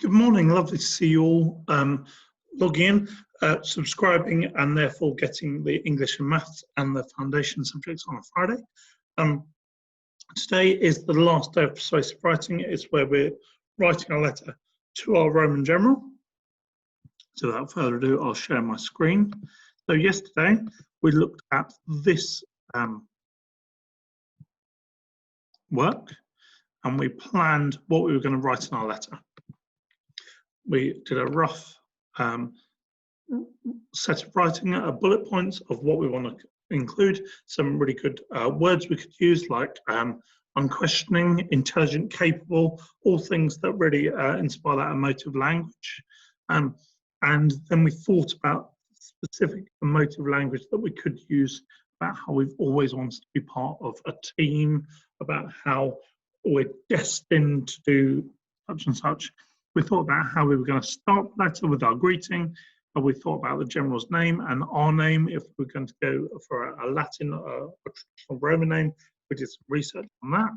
Good morning, lovely to see you all logging in, subscribing and therefore getting the English and Maths and the foundation subjects on a Friday. Today is the last day of persuasive writing. It's where we're writing a letter to our Roman general. So without further ado, I'll share my screen. So yesterday we looked at this work and we planned what we were going to write in our letter. We did a rough set of writing, bullet points of what we want to include, some really good words we could use like unquestioning, intelligent, capable, all things that really inspire that emotive language. And then we thought about specific emotive language that we could use, about how we've always wanted to be part of a team, about how we're destined to do such and such. We thought about how we were going to start the letter with our greeting. We thought about the general's name and our name, if we're going to go for a Latin or a traditional Roman name. We did some research on that.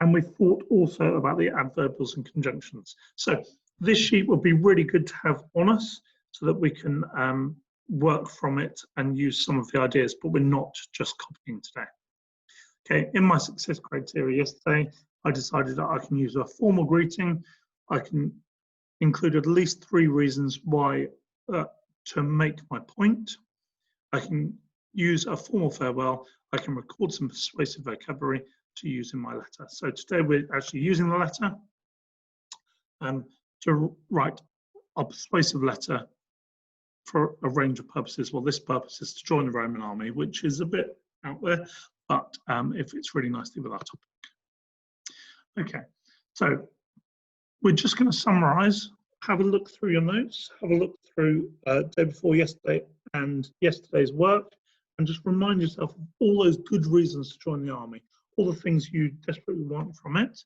And we thought also about the adverbials and conjunctions. So this sheet would be really good to have on us so that we can work from it and use some of the ideas, but we're not just copying today. Okay, in my success criteria yesterday, I decided that I can use a formal greeting. I can include at least 3 reasons why to make my point. I can use a formal farewell. I can record some persuasive vocabulary to use in my letter. So today we're actually using the letter to write a persuasive letter for a range of purposes. Well, this purpose is to join the Roman army, which is a bit out there, but it fits really nicely with our topic. Okay, so we're just going to summarize, have a look through your notes, have a look through day before yesterday and yesterday's work, and just remind yourself of all those good reasons to join the army, all the things you desperately want from it.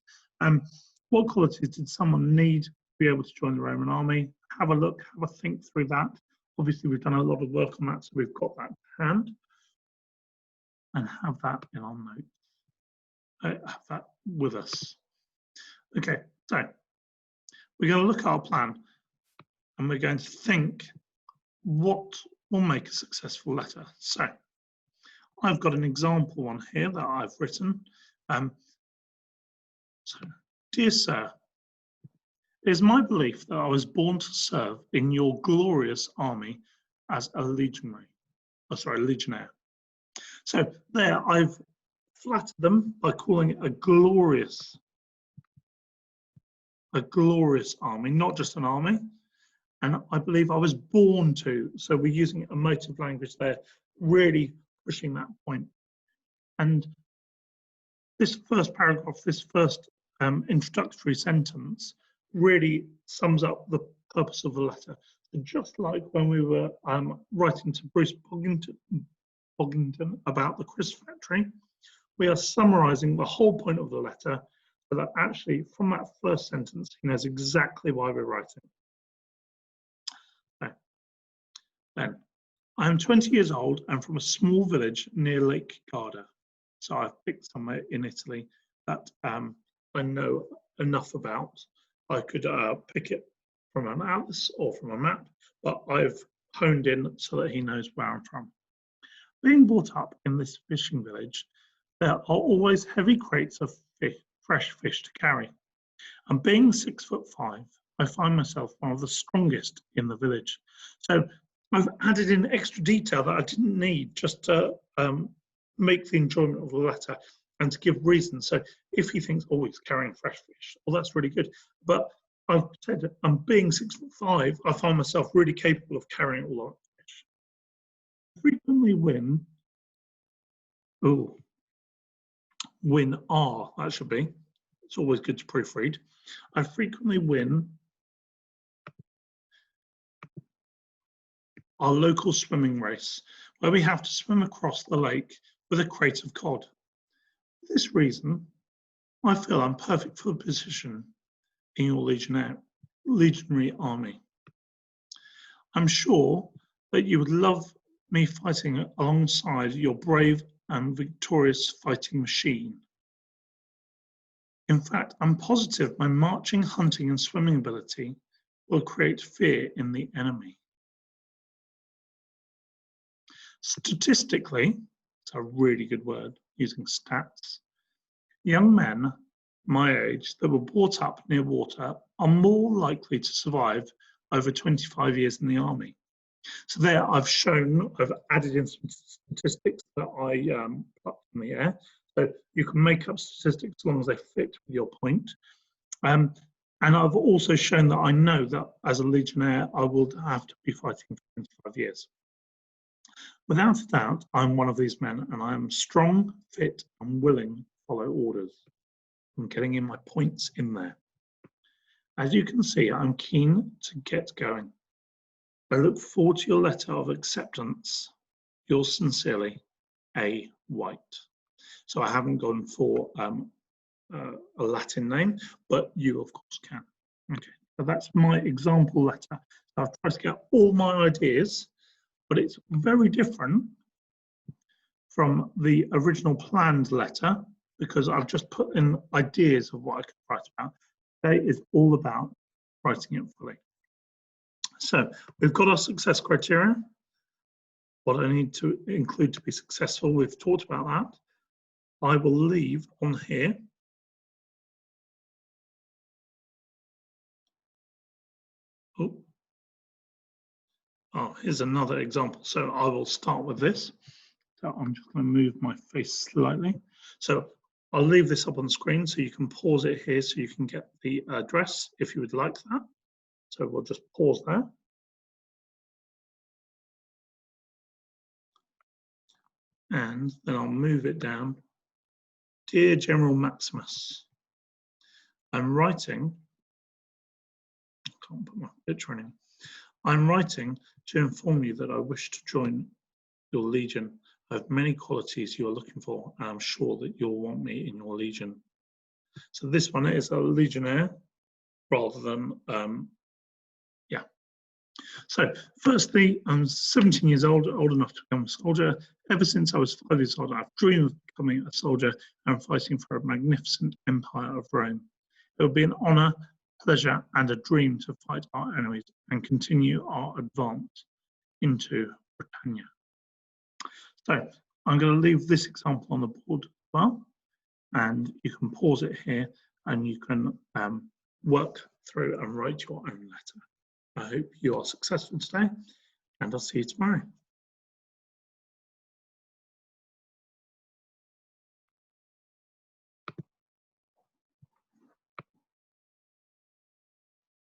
What qualities did someone need to be able to join the Roman army? Have a look, have a think through that. Obviously, we've done a lot of work on that, so we've got that to hand. And have that in our notes. Have that with us. Okay, so we're going to look at our plan and we're going to think what will make a successful letter. So I've got an example one here that I've written. So, dear sir, it is my belief that I was born to serve in your glorious army as a legionary. Legionnaire. So there I've flattered them by calling it a glorious army, not just an army. And I believe I was born to, so we're using emotive language there, really pushing that point. And this first paragraph, this first introductory sentence really sums up the purpose of the letter. So just like when we were writing to Bruce Boggington about the crisp factory, we are summarizing the whole point of the letter so that actually from that first sentence he knows exactly why we're writing. Okay. Then, I am 20 years old and from a small village near Lake Garda. So I've picked somewhere in Italy that I know enough about. I could pick it from an atlas or from a map, but I've honed in so that he knows where I'm from. Being brought up in this fishing village, there are always heavy crates of fresh fish to carry. And being 6'5", I find myself one of the strongest in the village. So I've added in extra detail that I didn't need just to make the enjoyment of the letter and to give reasons. So if he thinks, oh, he's carrying fresh fish, well, that's really good. But I've said I'm being 6'5", I find myself really capable of carrying all that fish. Frequently win R, that should be. It's always good to proofread. I frequently win our local swimming race, where we have to swim across the lake with a crate of cod. For this reason, I feel I'm perfect for the position in your legionary army. I'm sure that you would love me fighting alongside your brave and victorious fighting machine. In fact, I'm positive my marching, hunting, and swimming ability will create fear in the enemy. Statistically, it's a really good word, using stats. Young men my age that were brought up near water are more likely to survive over 25 years in the army. So there I've added in some statistics that I plucked in the air. So you can make up statistics as long as they fit with your point. And I've also shown that I know that as a Legionnaire, I will have to be fighting for 25 years. Without a doubt, I'm one of these men, and I am strong, fit, and willing to follow orders. I'm getting in my points in there. As you can see, I'm keen to get going. I look forward to your letter of acceptance. Yours sincerely, A. White. So I haven't gone for a Latin name, but you of course can. Okay, so that's my example letter. So I've tried to get all my ideas, but it's very different from the original planned letter because I've just put in ideas of what I could write about. Today is all about writing it fully. So we've got our success criteria. What I need to include to be successful, we've talked about that. I will leave on here here's another example. So I will start with this. So I'm just going to move my face slightly. So I'll leave this up on the screen so you can pause it here so you can get the address if you would like that. So we'll just pause there. And then I'll move it down. Dear General Maximus, I'm writing, I can't put my picture in. I'm writing to inform you that I wish to join your legion. I have many qualities you are looking for, and I'm sure that you'll want me in your legion. So this one is a legionnaire rather than, yeah. So firstly, I'm 17 years old enough to become a soldier. Ever since I was 5 years old, I've dreamed of becoming a soldier and fighting for a magnificent empire of Rome. It would be an honor, pleasure, and a dream to fight our enemies and continue our advance into Britannia. So I'm going to leave this example on the board as well, and you can pause it here and you can work through and write your own letter. I hope you are successful today, and I'll see you tomorrow.